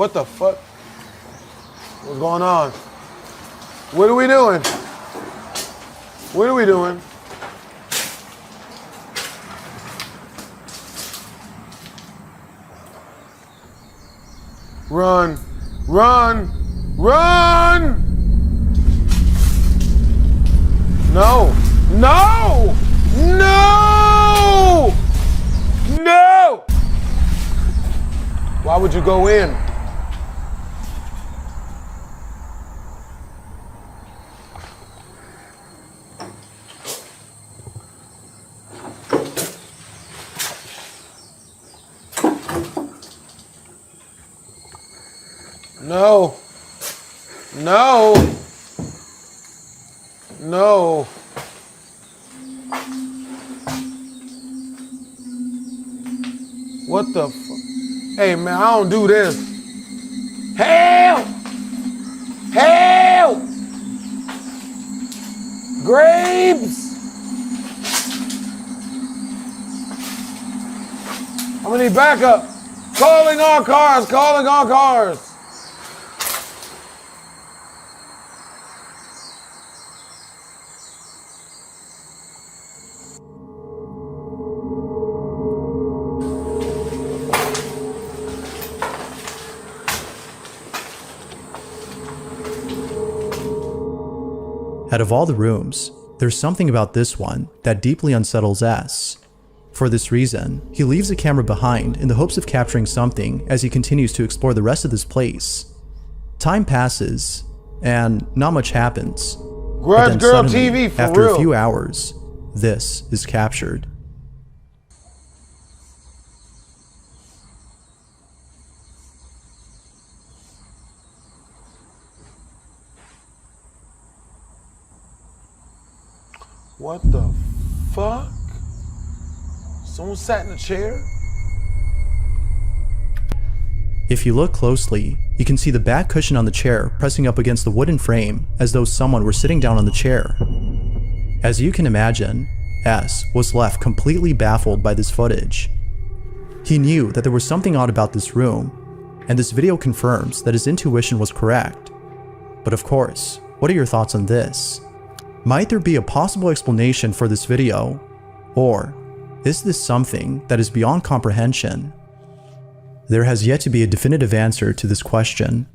What the fuck? What's going on? What are we doing? What are we doing? Run, run, run! No, no, no, no! Why would you go in? No. No. No. What the fuck? Hey man, I don't do this. Help! Help! Graves! I'm gonna need backup. Calling all cars, calling all cars. Out of all the rooms, there's something about this one that deeply unsettles S. For this reason, he leaves the camera behind in the hopes of capturing something as he continues to explore the rest of this place. Time passes, and not much happens. Grudge Girl suddenly, TV for after real. a few hours, this is captured. What the fuck? Someone sat in a chair? If you look closely, you can see the back cushion on the chair pressing up against the wooden frame as though someone were sitting down on the chair. As you can imagine, S was left completely baffled by this footage. He knew that there was something odd about this room, and this video confirms that his intuition was correct. But of course, what are your thoughts on this? Might there be a possible explanation for this video? Or is this something that is beyond comprehension? There has yet to be a definitive answer to this question.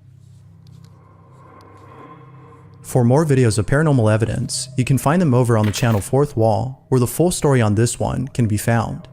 For more videos of paranormal evidence, you can find them over on the channel Fourth Wall, where the full story on this one can be found.